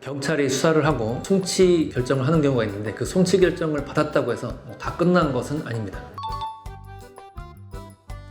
경찰이 수사를 하고 송치 결정을 하는 경우가 있는데 그 송치 결정을 받았다고 해서 다 끝난 것은 아닙니다.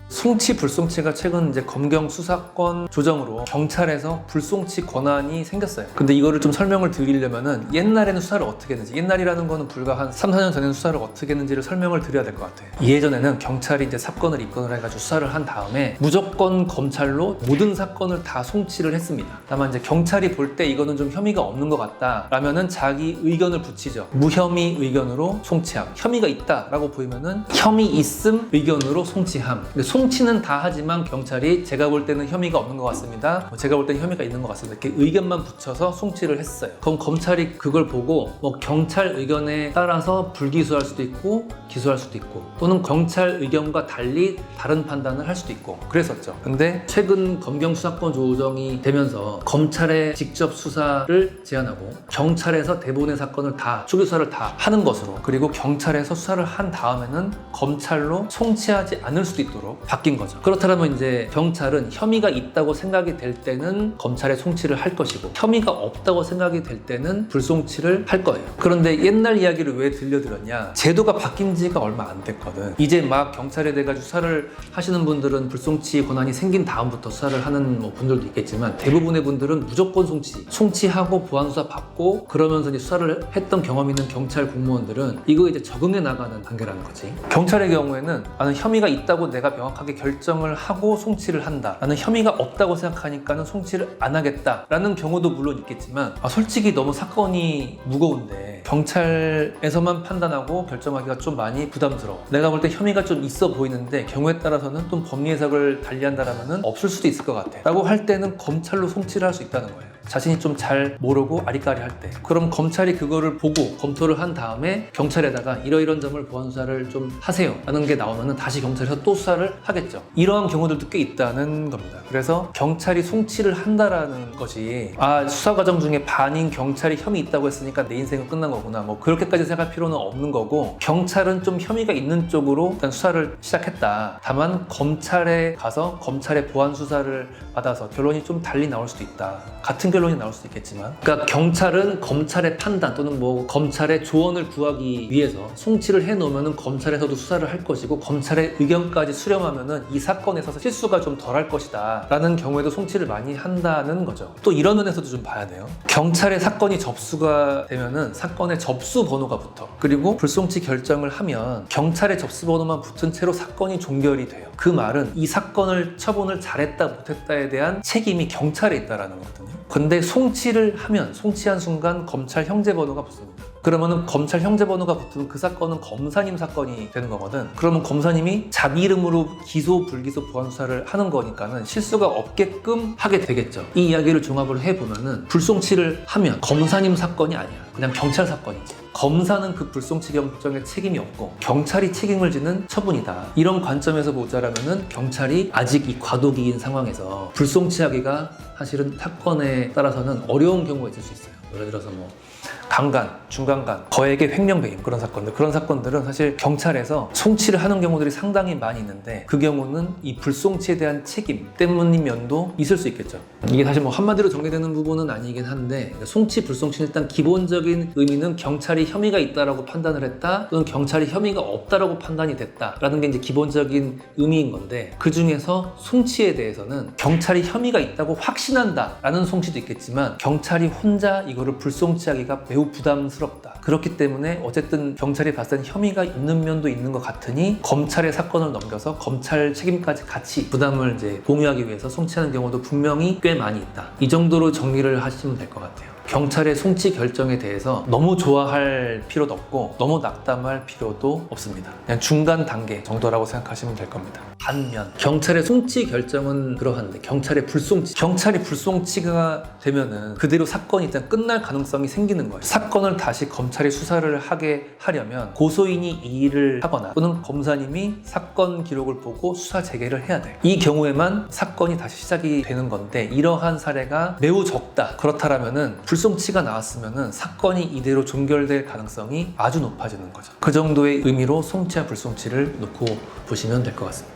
송치, 불송치가 최근 이제 검경 수사권 조정으로 경찰에서 불송치 권한이 생겼어요. 근데 이거를 좀 설명을 드리려면은 옛날에는 수사를 어떻게 했는지, 옛날이라는 거는 불과 한 3, 4년 전에는 수사를 어떻게 했는지를 설명을 드려야 될 것 같아요. 예전에는 경찰이 이제 사건을 입건을 해가지고 수사를 한 다음에 무조건 검찰로 모든 사건을 다 송치를 했습니다. 다만 이제 경찰이 볼 때 이거는 좀 혐의가 없는 것 같다 라면은 자기 의견을 붙이죠. 무혐의 의견으로 송치함. 혐의가 있다라고 보이면은 혐의 있음 의견으로 송치함. 근데 송치는 다 하지만 경찰이 제가 볼 때는 혐의가 없는 것 같습니다. 제가 볼 때는 혐의가 있는 것 같습니다. 이렇게 의견만 붙여서 송치를 했어요. 그럼 검찰이 그걸 보고 경찰 의견에 따라서 불기소할 수도 있고 기소할 수도 있고 또는 경찰 의견과 달리 다른 판단을 할 수도 있고 그랬었죠. 근데 최근 검경 수사권 조정이 되면서 검찰의 직접 수사를 제한하고 경찰에서 대부분의 사건을 다 추기 수사를 다 하는 것으로 그리고 경찰에서 수사를 한 다음에는 검찰로 송치하지 않을 수도 있도록 바뀐 거죠. 그렇다면 이제 경찰은 혐의가 있다고 생각이 될 때는 검찰에 송치를 할 것이고 혐의가 없다고 생각이 될 때는 불송치를 할 거예요. 그런데 옛날 이야기를 왜 들려드렸냐? 제도가 바뀐 지가 얼마 안 됐거든. 이제 막 경찰에 대해서 수사를 하시는 분들은 불송치 권한이 생긴 다음부터 수사를 하는 분들도 있겠지만 대부분의 분들은 무조건 송치하고 보안수사 받고 그러면서 이제 수사를 했던 경험 있는 경찰 공무원들은 이거 이제 적응해 나가는 단계라는 거지. 경찰의 경우에는 나는 혐의가 있다고 내가 명확하게 결정을 하고 송치를 한다. 나는 혐의가 없다고 생각하니까는 송치를 안 하겠다. 라는 경우도 물론 있겠지만 솔직히 너무 사건이 무거운데 경찰에서만 판단하고 결정하기가 좀 많이 부담스러워. 내가 볼 때 혐의가 좀 있어 보이는데 경우에 따라서는 또 법리 해석을 달리한다라면 없을 수도 있을 것 같아. 라고 할 때는 검찰로 송치를 할 수 있다는 거예요. 자신이 좀 잘 모르고 아리까리 할 때. 그럼 검찰이 그거를 보고 검토를 한 다음에 경찰에다가 이러이런 점을 보안 수사를 좀 하세요 라는 게 나오면은 다시 경찰에서 또 수사를 하겠죠. 이러한 경우들도 꽤 있다는 겁니다. 그래서 경찰이 송치를 한다라는 것이 수사 과정 중에 반인 경찰이 혐의 있다고 했으니까 내 인생은 끝난 거구나 그렇게까지 생각할 필요는 없는 거고 경찰은 좀 혐의가 있는 쪽으로 일단 수사를 시작했다. 다만 검찰에 가서 검찰의 보안 수사를 받아서 결론이 좀 달리 나올 수도 있다. 같은 결론이 나올 수도 있겠지만 그러니까 경찰은 검찰의 판단 또는 검찰의 조언을 구하기 위해서 송치를 해놓으면 검찰에서도 수사를 할 것이고 검찰의 의견까지 수렴하면 이 사건에 있어서 실수가 좀 덜할 것이다 라는 경우에도 송치를 많이 한다는 거죠. 또 이런 면에서도 좀 봐야 돼요. 경찰의 사건이 접수가 되면은 사건의 접수 번호가 붙어. 그리고 불송치 결정을 하면 경찰의 접수 번호만 붙은 채로 사건이 종결이 돼요. 그 말은 이 사건을 처분을 잘했다 못했다에 대한 책임이 경찰에 있다라는 거거든요. 근데 송치를 하면 송치한 순간 검찰 형제 번호가 붙습니다. 그러면은 검찰 형제 번호가 붙으면 그 사건은 검사님 사건이 되는 거거든. 그러면 검사님이 자기 이름으로 기소, 불기소, 보안 수사를 하는 거니까는 실수가 없게끔 하게 되겠죠. 이 이야기를 종합을 해보면은 불송치를 하면 검사님 사건이 아니야. 그냥 경찰 사건이지. 검사는 그 불송치 결정에 책임이 없고 경찰이 책임을 지는 처분이다. 이런 관점에서 보자라면은 경찰이 아직 이 과도기인 상황에서 불송치하기가 사실은 사건에 따라서는 어려운 경우가 있을 수 있어요. 예를 들어서 강간, 중간간, 거액의 횡령배임 그런 사건들은 사실 경찰에서 송치를 하는 경우들이 상당히 많이 있는데 그 경우는 이 불송치에 대한 책임 때문인 면도 있을 수 있겠죠. 이게 사실 한마디로 정리되는 부분은 아니긴 한데 송치, 불송치는 일단 기본적인 의미는 경찰이 혐의가 있다라고 판단을 했다 또는 경찰이 혐의가 없다라고 판단이 됐다라는 게 이제 기본적인 의미인 건데 그 중에서 송치에 대해서는 경찰이 혐의가 있다고 확신한다라는 송치도 있겠지만 경찰이 혼자 이거를 불송치하기가 매우 부담스럽다. 그렇기 때문에 어쨌든 경찰이 봤을 땐 혐의가 있는 면도 있는 것 같으니 검찰의 사건을 넘겨서 검찰 책임까지 같이 부담을 이제 공유하기 위해서 송치하는 경우도 분명히 꽤 많이 있다. 이 정도로 정리를 하시면 될 것 같아요. 경찰의 송치 결정에 대해서 너무 좋아할 필요도 없고 너무 낙담할 필요도 없습니다. 그냥 중간 단계 정도라고 생각하시면 될 겁니다. 반면 경찰의 송치 결정은 그러한데 경찰이 불송치가 되면은 그대로 사건이 일단 끝날 가능성이 생기는 거예요. 사건을 다시 검찰이 수사를 하게 하려면 고소인이 이 일을 하거나 또는 검사님이 사건 기록을 보고 수사 재개를 해야 돼요. 이 경우에만 사건이 다시 시작이 되는 건데 이러한 사례가 매우 적다. 그렇다라면은 불송치가 나왔으면은 사건이 이대로 종결될 가능성이 아주 높아지는 거죠. 그 정도의 의미로 송치와 불송치를 놓고 보시면 될 것 같습니다.